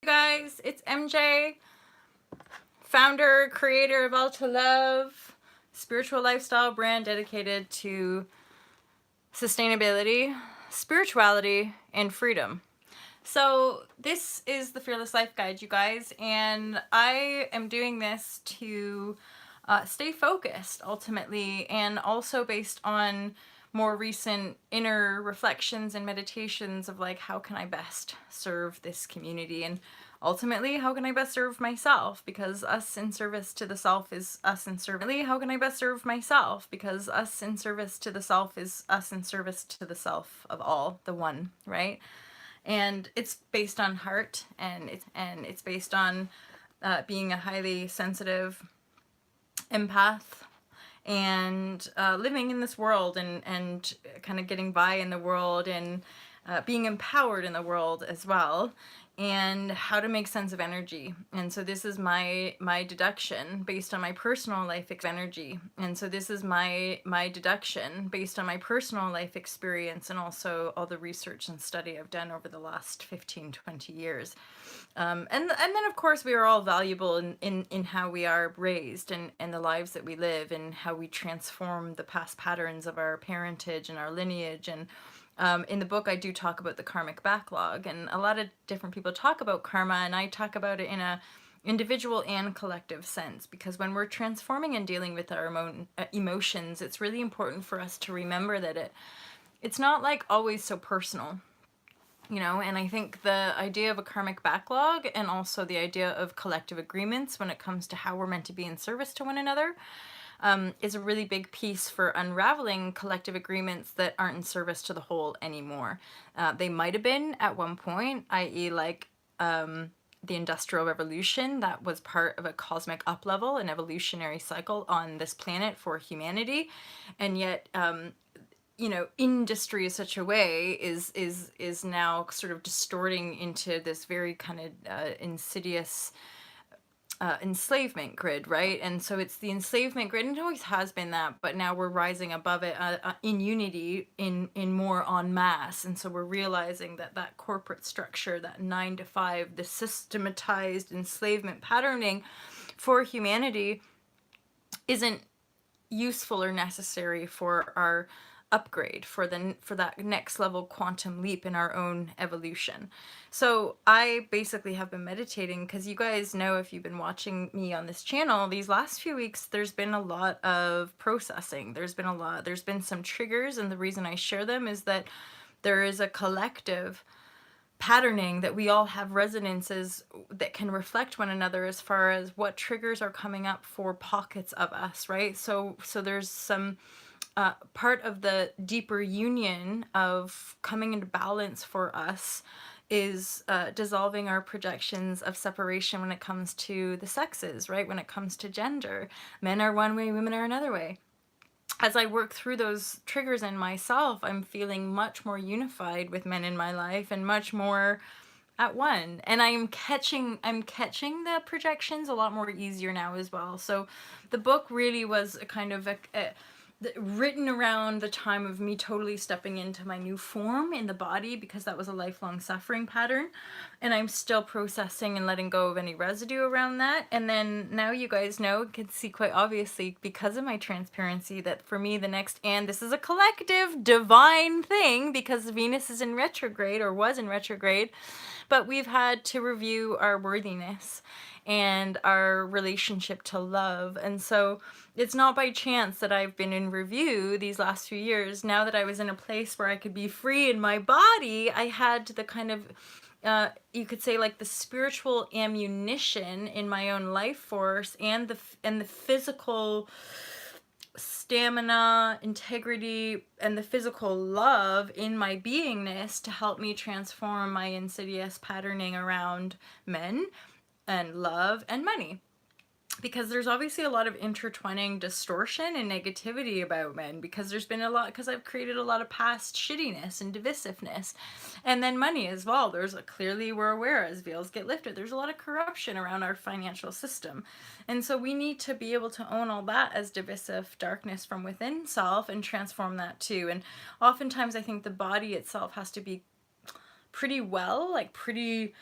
Guys, it's MJ, founder, creator of All to Love, spiritual lifestyle brand dedicated to sustainability, spirituality, and freedom. So this is the Fearless Life Guide, you guys, and I am doing this to stay focused ultimately, and also based on more recent inner reflections and meditations of like, how can I best serve this community, and ultimately, how can I best serve myself? Because us in service to the self is us in service. How can I best serve myself? Because us in service to the self is us in service to the self of all, the one, right? And it's based on heart, and it's based on being a highly sensitive empath, and living in this world, and kind of getting by in the world, and being empowered in the world as well, and how to make sense of energy. And so this is my deduction based on my personal life energy. And so this is my deduction based on my personal life experience, and also all the research and study I've done over the last 15-20 years. And then of course we are all valuable in how we are raised, and the lives that we live, and how we transform the past patterns of our parentage and our lineage. And in the book I do talk about the karmic backlog, and a lot of different people talk about karma, and I talk about it in a individual and collective sense, because when we're transforming and dealing with our emotions, it's really important for us to remember that it's not like always so personal. You know, and I think the idea of a karmic backlog, and also the idea of collective agreements when it comes to how we're meant to be in service to one another, is a really big piece for unraveling collective agreements that aren't in service to the whole anymore. They might have been at one point, i.e. like the Industrial Revolution, that was part of a cosmic uplevel, an evolutionary cycle on this planet for humanity. And yet you know, industry is such a way is now sort of distorting into this very kind of insidious enslavement grid, right? And so it's the enslavement grid, and it always has been that, but now we're rising above it in unity, in more en masse. And so we're realizing that that corporate structure, that 9 to 5, the systematized enslavement patterning for humanity isn't useful or necessary for our upgrade, for that next level quantum leap in our own evolution. So I basically have been meditating, because you guys know, if you've been watching me on this channel these last few weeks, there's been a lot of processing. There's been some triggers, and the reason I share them is that there is a collective patterning, that we all have resonances that can reflect one another as far as what triggers are coming up for pockets of us, right? So there's some part of the deeper union of coming into balance for us is dissolving our projections of separation when it comes to the sexes, right? When it comes to gender, men are one way, women are another way. As I work through those triggers in myself, I'm feeling much more unified with men in my life, and much more at one. And I'm catching the projections a lot more easier now as well. So the book really was a kind of written around the time of me totally stepping into my new form in the body, because that was a lifelong suffering pattern, and I'm still processing and letting go of any residue around that. And then now you guys know, can see quite obviously, because of my transparency, that for me the next, and this is a collective divine thing, because Venus is in retrograde, or was in retrograde, but we've had to review our worthiness and our relationship to love. And so it's not by chance that I've been in review these last few years. Now that I was in a place where I could be free in my body, I had the kind of you could say like the spiritual ammunition in my own life force, and the physical stamina, integrity, and the physical love in my beingness to help me transform my insidious patterning around men and love and money. Because there's obviously a lot of intertwining distortion and negativity about men, because there's been a lot, because I've created a lot of past shittiness and divisiveness. And then money as well. There's clearly, we're aware, as veils get lifted, there's a lot of corruption around our financial system. And so we need to be able to own all that as divisive darkness from within self, and transform that too. And oftentimes I think the body itself has to be pretty well, like pretty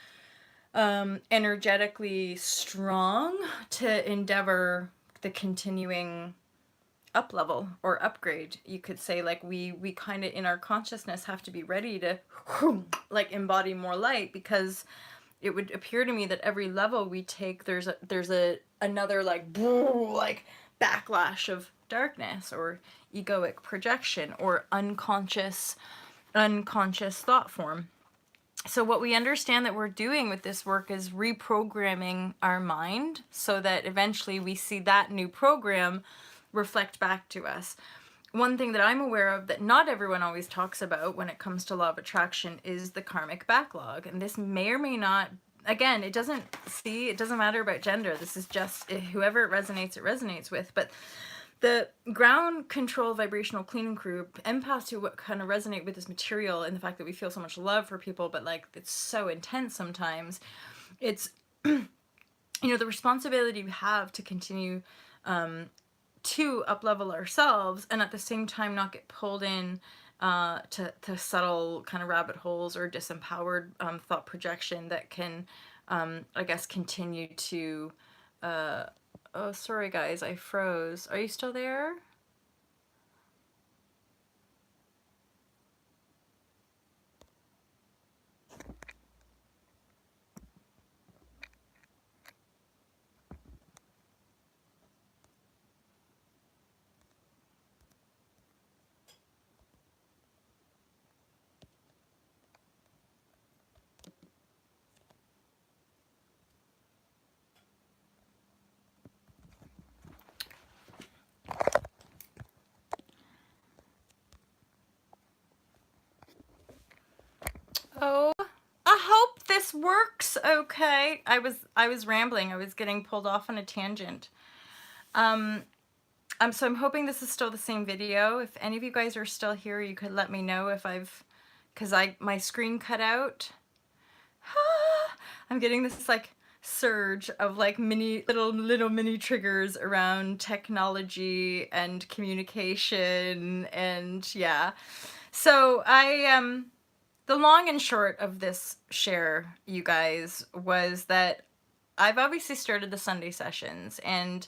energetically strong to endeavor the continuing up level or upgrade, you could say. Like we kind of in our consciousness have to be ready to like embody more light, because it would appear to me that every level we take, there's another like backlash of darkness or egoic projection or unconscious thought form. So what we understand that we're doing with this work is reprogramming our mind so that eventually we see that new program reflect back to us. One thing that I'm aware of that not everyone always talks about when it comes to law of attraction is the karmic backlog. And this may or may not, again, it doesn't matter about gender. This is just whoever it resonates with. But the ground control vibrational cleaning crew, empaths who kind of resonate with this material and the fact that we feel so much love for people, but like it's so intense sometimes. It's, you know, the responsibility we have to continue to up-level ourselves and at the same time not get pulled in to subtle kind of rabbit holes or disempowered thought projection that can, I guess, continue to... oh, sorry guys, I froze. Are you still there? Oh, I hope this works okay. I was rambling. I was getting pulled off on a tangent. So I'm hoping this is still the same video. If any of you guys are still here, you could let me know if because my screen cut out. I'm getting this like surge of like little mini triggers around technology and communication, and yeah. So the long and short of this share, you guys, was that I've obviously started the Sunday sessions, and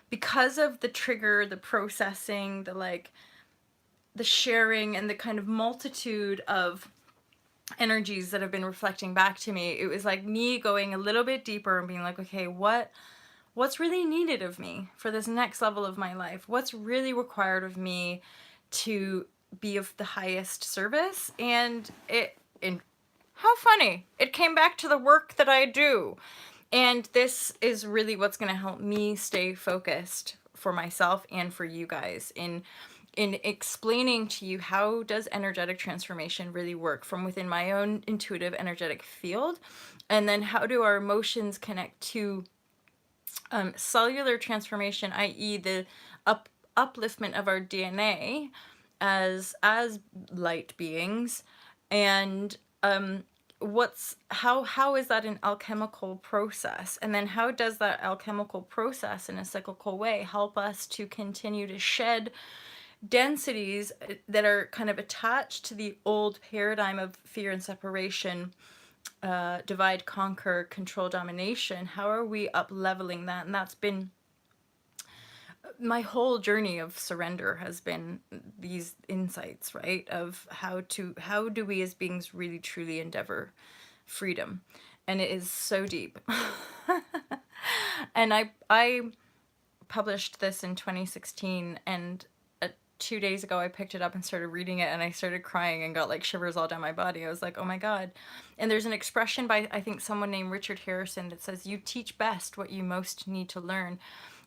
because of the trigger, the processing, the sharing, and the kind of multitude of energies that have been reflecting back to me, it was like me going a little bit deeper and being like, okay, what's really needed of me for this next level of my life? What's really required of me to be of the highest service? And how funny, it came back to the work that I do. And this is really what's going to help me stay focused for myself and for you guys in explaining to you how does energetic transformation really work from within my own intuitive energetic field, and then how do our emotions connect to cellular transformation, i.e. the upliftment of our DNA as light beings, and how is that an alchemical process, and then how does that alchemical process in a cyclical way help us to continue to shed densities that are kind of attached to the old paradigm of fear and separation, divide, conquer, control, domination? How are we up leveling that? And that's been my whole journey of surrender, has been these insights, right, of how do we as beings really truly endeavor freedom. And it is so deep. And I published this in 2016, and 2 days ago I picked it up and started reading it, and I started crying and got like shivers all down my body. I was like, oh my God. And there's an expression by, I think, someone named Richard Harrison that says, you teach best what you most need to learn.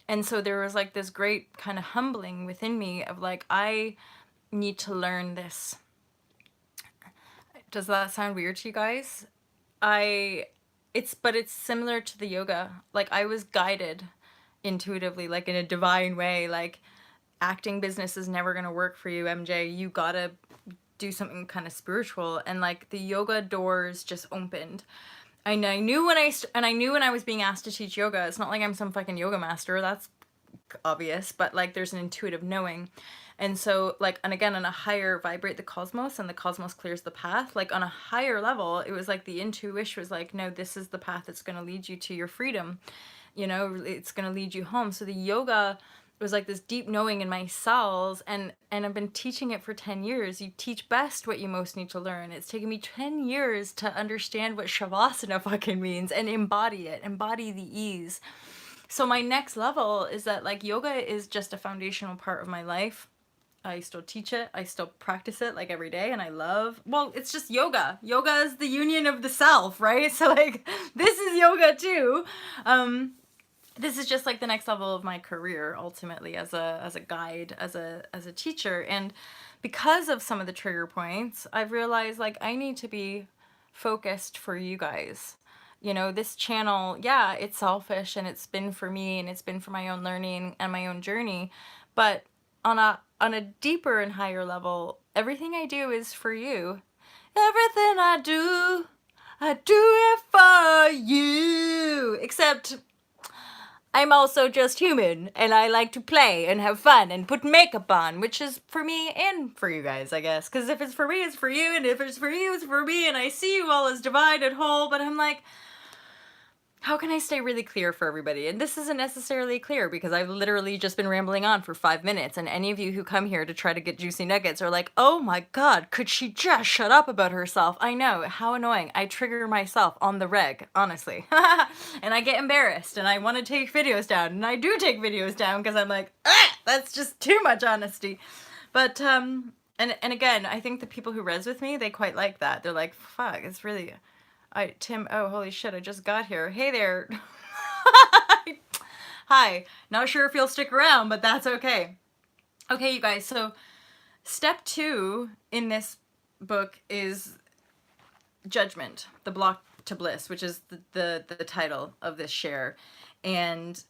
And so there was like this great kind of humbling within me of like, I need to learn this. Does that sound weird to you guys? But it's similar to the yoga. Like I was guided intuitively, like in a divine way, like acting business is never going to work for you, MJ. You gotta do something kind of spiritual. And like the yoga doors just opened. And I knew when I was being asked to teach yoga, it's not like I'm some fucking yoga master, that's obvious, but like there's an intuitive knowing. And so, like, and again, on a higher, vibrate the cosmos, and the cosmos clears the path. Like, on a higher level, it was like the intuition was like, no, this is the path that's going to lead you to your freedom. You know, it's going to lead you home. So the yoga was like this deep knowing in my cells, and I've been teaching it for 10 years. You teach best what you most need to learn. It's taken me 10 years to understand what shavasana fucking means and embody it, embody the ease. So my next level is that, like, yoga is just a foundational part of my life. I still teach it. I still practice it, like, every day, and I love, well, it's just yoga. Yoga is the union of the self, right? So, like, this is yoga too. This is just like the next level of my career, ultimately, as a guide, as a teacher. And because of some of the trigger points, I've realized, like, I need to be focused for you guys. You know, this channel, yeah, it's selfish, and it's been for me, and it's been for my own learning and my own journey. But on a deeper and higher level, everything I do is for you. Everything I do it for you. Except I'm also just human, and I like to play and have fun and put makeup on, which is for me and for you guys, I guess. Because if it's for me, it's for you, and if it's for you, it's for me, and I see you all as divided whole, but I'm like, how can I stay really clear for everybody? And this isn't necessarily clear because I've literally just been rambling on for 5 minutes, and any of you who come here to try to get juicy nuggets are like, oh my god, could she just shut up about herself? I know, how annoying. I trigger myself on the reg, honestly. And I get embarrassed, and I want to take videos down, and I do take videos down because I'm like, ah, that's just too much honesty. But, and again, I think the people who res with me, they quite like that. They're like, fuck, it's really... Tim, oh, holy shit, I just got here. Hey there. Hi. Not sure if you'll stick around, but that's okay. Okay, you guys, so step 2 in this book is Judgment, the block to Bliss, which is the title of this share. And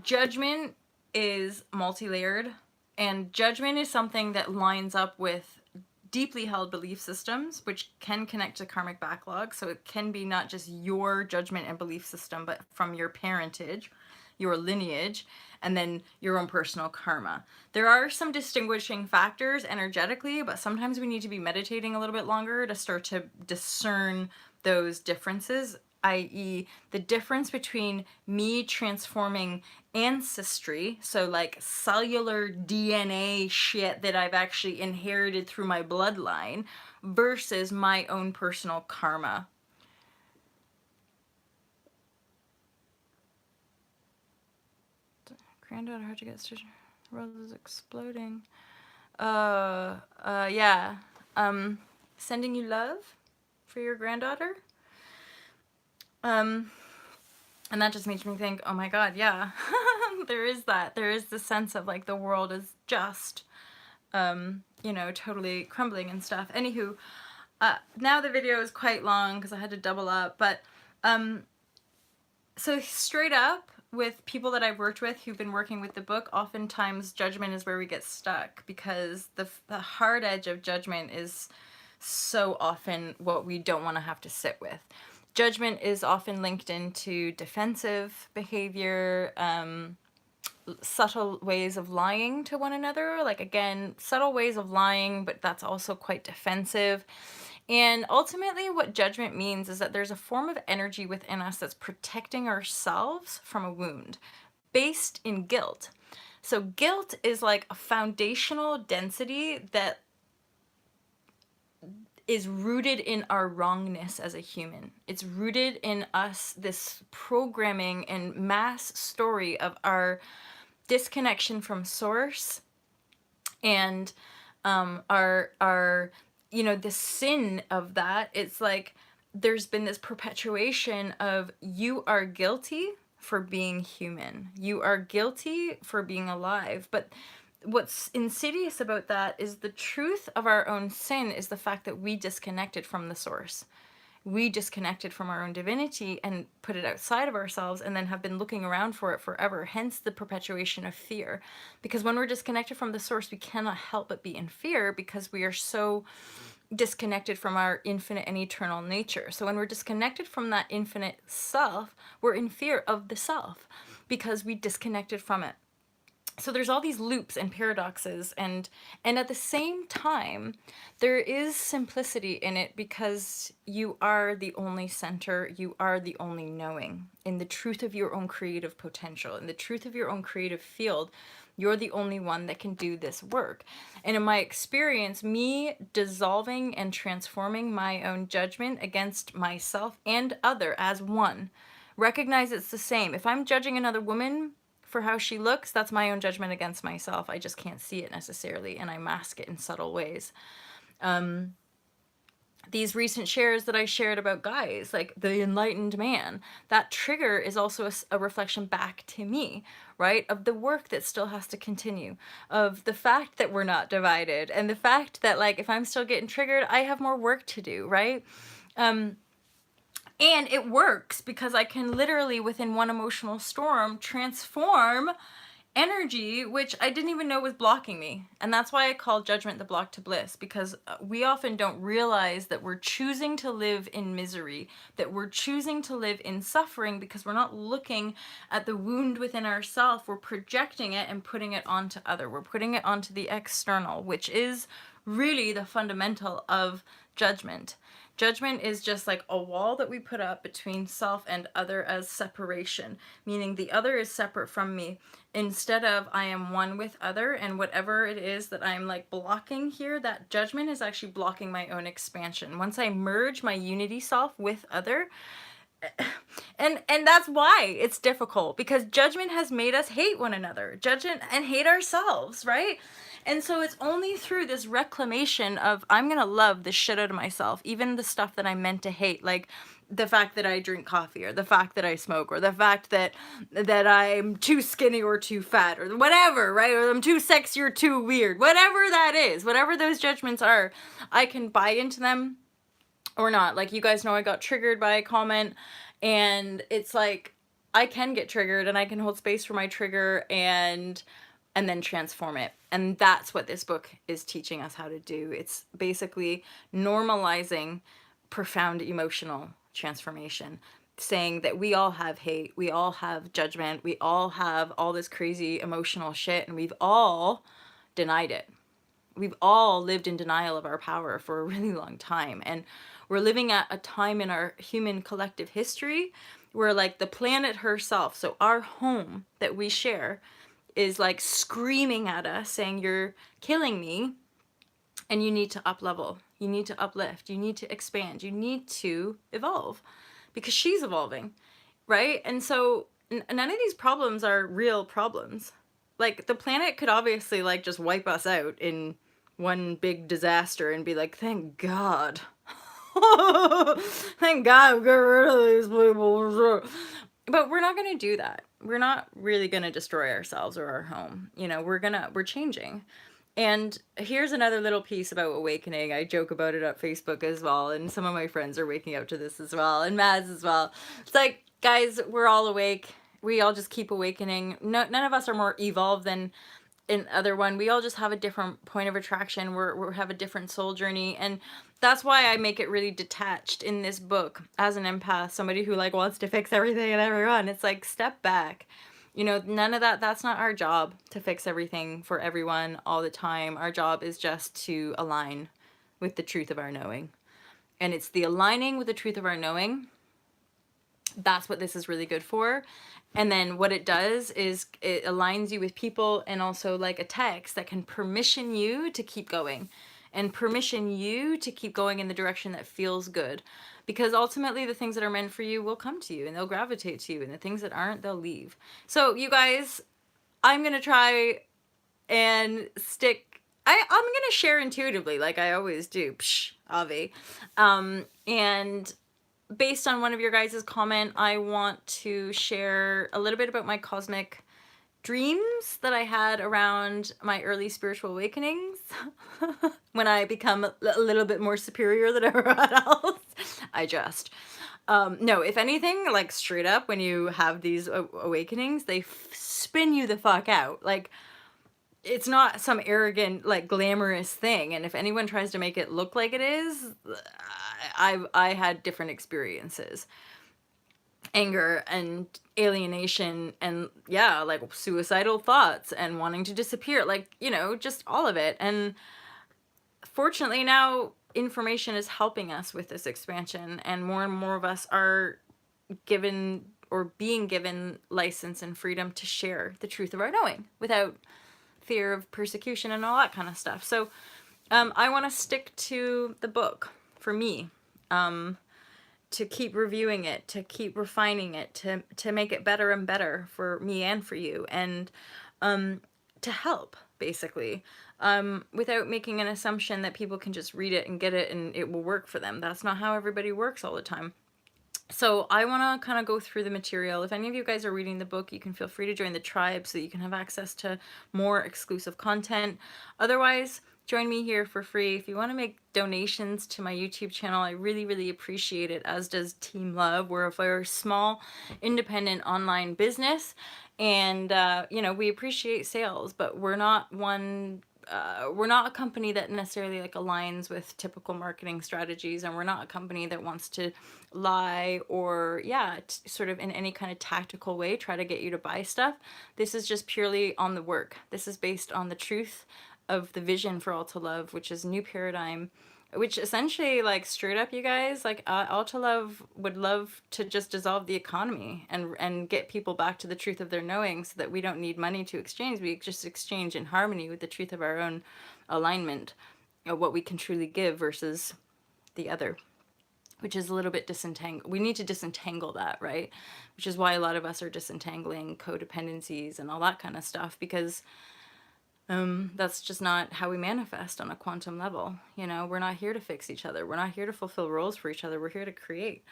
judgment is multi-layered, and judgment is something that lines up with deeply held belief systems, which can connect to karmic backlog. So it can be not just your judgment and belief system, but from your parentage, your lineage, and then your own personal karma. There are some distinguishing factors energetically, but sometimes we need to be meditating a little bit longer to start to discern those differences, i.e. the difference between me transforming ancestry, so like cellular DNA shit that I've actually inherited through my bloodline, versus my own personal karma. Granddaughter, how'd you get stitched? World is exploding. Yeah. Sending you love for your granddaughter. And that just makes me think, oh my god, yeah. There is that. There is the sense of, like, the world is just, you know, totally crumbling and stuff. Anywho, now the video is quite long because I had to double up, but, so straight up, with people that I've worked with who've been working with the book, oftentimes judgment is where we get stuck, because the hard edge of judgment is so often what we don't want to have to sit with. Judgment is often linked into defensive behavior, subtle ways of lying to one another. Like, again, subtle ways of lying, but that's also quite defensive. And ultimately what judgment means is that there's a form of energy within us that's protecting ourselves from a wound based in guilt. So guilt is like a foundational density that is rooted in our wrongness as a human. It's rooted in us, this programming and mass story of our disconnection from source, and our you know, the sin of that. It's like there's been this perpetuation of, you are guilty for being human. You are guilty for being alive. But what's insidious about that is the truth of our own sin is the fact that we disconnected from the source. We disconnected from our own divinity and put it outside of ourselves, and then have been looking around for it forever. Hence the perpetuation of fear. Because when we're disconnected from the source, we cannot help but be in fear, because we are so disconnected from our infinite and eternal nature. So when we're disconnected from that infinite self, we're in fear of the self, because we disconnected from it. So there's all these loops and paradoxes, and at the same time there is simplicity in it, because you are the only center, you are the only knowing in the truth of your own creative potential, in the truth of your own creative field. You're the only one that can do this work. And in my experience, me dissolving and transforming my own judgment against myself and other as one, recognize it's the same. If I'm judging another woman for how she looks, that's my own judgment against myself. I just can't see it necessarily, and I mask it in subtle ways. These recent shares that I shared about guys, like the enlightened man, that trigger is also a reflection back to me, right? Of the work that still has to continue, of the fact that we're not divided, and the fact that, like, if I'm still getting triggered, I have more work to do, right? And it works because I can literally, within one emotional storm, transform energy, which I didn't even know was blocking me. And that's why I call judgment the block to bliss, because we often don't realize that we're choosing to live in misery, that we're choosing to live in suffering, because we're not looking at the wound within ourselves. We're projecting it and putting it onto other. We're putting it onto the external, which is really the fundamental of judgment. Judgment is just like a wall that we put up between self and other as separation, meaning the other is separate from me, instead of I am one with other, and whatever it is that I'm like blocking here, that judgment is actually blocking my own expansion. Once I merge my unity self with other, and that's why it's difficult, because judgment has made us hate one another, judgment, and hate ourselves, right? And so it's only through this reclamation of, I'm gonna love the shit out of myself, even the stuff that I'm meant to hate, like the fact that I drink coffee, or the fact that I smoke, or the fact that I'm too skinny or too fat, or whatever, right? Or I'm too sexy or too weird, whatever that is, whatever those judgments are, I can buy into them or not. Like, you guys know I got triggered by a comment, and it's like, I can get triggered, and I can hold space for my trigger and then transform it. And that's what this book is teaching us how to do. It's basically normalizing profound emotional transformation, saying that we all have hate, we all have judgment, we all have all this crazy emotional shit, and we've all denied it. We've all lived in denial of our power for a really long time. And we're living at a time in our human collective history where, like, the planet herself, so our home that we share, is like screaming at us saying, you're killing me, and you need to up level, you need to uplift, you need to expand, you need to evolve, because she's evolving, right? And so none of these problems are real problems. Like, the planet could obviously, like, just wipe us out in one big disaster and be like, thank God. Thank God we got rid of these people. But we're not going to do that. We're not really going to destroy ourselves or our home. You know, we're changing. And here's another little piece about awakening. I joke about it at Facebook as well, and some of my friends are waking up to this as well, and Mads as well. It's like, guys, we're all awake. We all just keep awakening. None of us are more evolved than in other one. We all just have a different point of attraction. We have a different soul journey, and that's why I make it really detached in this book. As an empath, somebody who, like, wants to fix everything and everyone, it's like, step back. You know, none of that's not our job, to fix everything for everyone all the time. Our job is just to align with the truth of our knowing. And it's the aligning with the truth of our knowing, that's what this is really good for. And then what it does is it aligns you with people, and also like a text that can permission you to keep going, and permission you to keep going in the direction that feels good. Because ultimately the things that are meant for you will come to you, and they'll gravitate to you, and the things that aren't, they'll leave. So you guys, I'm going to try and stick, I'm going to share intuitively like I always do. Psh, Avi. And based on one of your guys' comment, I want to share a little bit about my cosmic dreams that I had around my early spiritual awakenings when I become a little bit more superior than everyone else. I just, no, if anything, like, straight up, when you have these awakenings, they spin you the fuck out. Like, it's not some arrogant, like, glamorous thing. And if anyone tries to make it look like it is, I had different experiences. anger and alienation and, yeah, like suicidal thoughts and wanting to disappear, like, you know, just all of it. And fortunately now information is helping us with this expansion, and more of us are given or being given license and freedom to share the truth of our knowing without fear of persecution and all that kind of stuff. So I want to stick to the book for me, to keep reviewing it, to keep refining it, to make it better and better for me and for you, and to help, basically, without making an assumption that people can just read it and get it and it will work for them. That's not how everybody works all the time. So I want to kind of go through the material. If any of you guys are reading the book, you can feel free to join the tribe so that you can have access to more exclusive content. Otherwise, join me here for free. If you want to make donations to my YouTube channel, I really, really appreciate it, as does Team Love. We're a very small, independent online business, and you know, we appreciate sales, but we're not a company that necessarily like aligns with typical marketing strategies, and we're not a company that wants to lie or, yeah, sort of in any kind of tactical way try to get you to buy stuff. This is just purely on the work. This is based on the truth of the vision for All to Love, which is a new paradigm, which essentially, like, straight up, you guys, like, All to Love would love to just dissolve the economy and get people back to the truth of their knowing, so that we don't need money to exchange. We just exchange in harmony with the truth of our own alignment, of what we can truly give versus the other, which is a little bit disentangled. We need to disentangle that, right? Which is why a lot of us are disentangling codependencies and all that kind of stuff, because that's just not how we manifest on a quantum level. You know, we're not here to fix each other. We're not here to fulfill roles for each other. We're here to create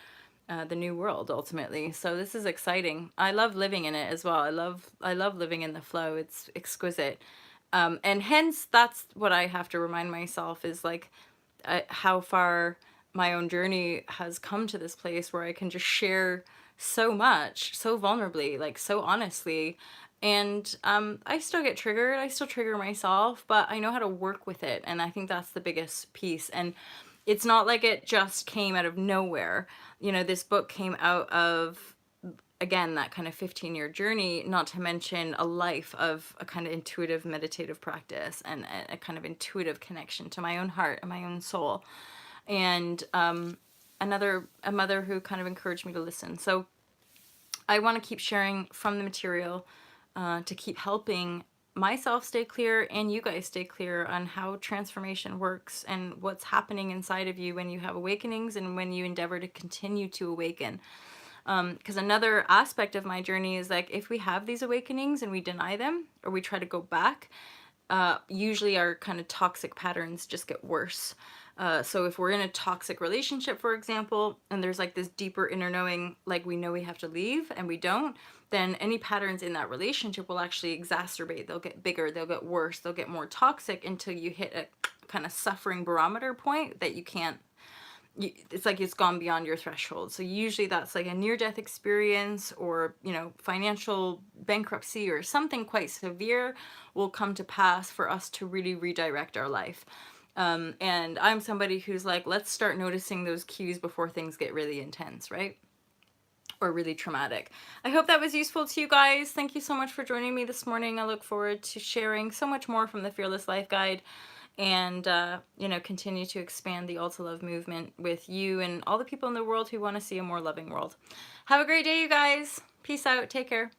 the new world ultimately. So this is exciting. I love living in it as well. I love living in the flow. It's exquisite. And hence that's what I have to remind myself is, like, how far my own journey has come to this place where I can just share so much, so vulnerably, like so honestly. And I still get triggered. I still trigger myself, but I know how to work with it. And I think that's the biggest piece. And it's not like it just came out of nowhere. You know, this book came out of, again, that kind of 15-year journey, not to mention a life of a kind of intuitive meditative practice and a kind of intuitive connection to my own heart and my own soul. And a mother who kind of encouraged me to listen. So I want to keep sharing from the material, to keep helping myself stay clear and you guys stay clear on how transformation works and what's happening inside of you when you have awakenings and when you endeavor to continue to awaken. Because another aspect of my journey is, like, if we have these awakenings and we deny them or we try to go back, usually our kind of toxic patterns just get worse. So if we're in a toxic relationship, for example, and there's like this deeper inner knowing, like we know we have to leave and we don't, then any patterns in that relationship will actually exacerbate. They'll get bigger, they'll get worse, they'll get more toxic until you hit a kind of suffering barometer point that you can't, it's like it's gone beyond your threshold. So usually that's like a near-death experience, or, you know, financial bankruptcy or something quite severe will come to pass for us to really redirect our life. And I'm somebody who's like, let's start noticing those cues before things get really intense, right? Or really traumatic. I hope that was useful to you guys. Thank you so much for joining me this morning. I look forward to sharing so much more from the Fearless Life Guide, and you know, continue to expand the All to Love movement with you and all the people in the world who want to see a more loving world. Have a great day, you guys. Peace out. Take care.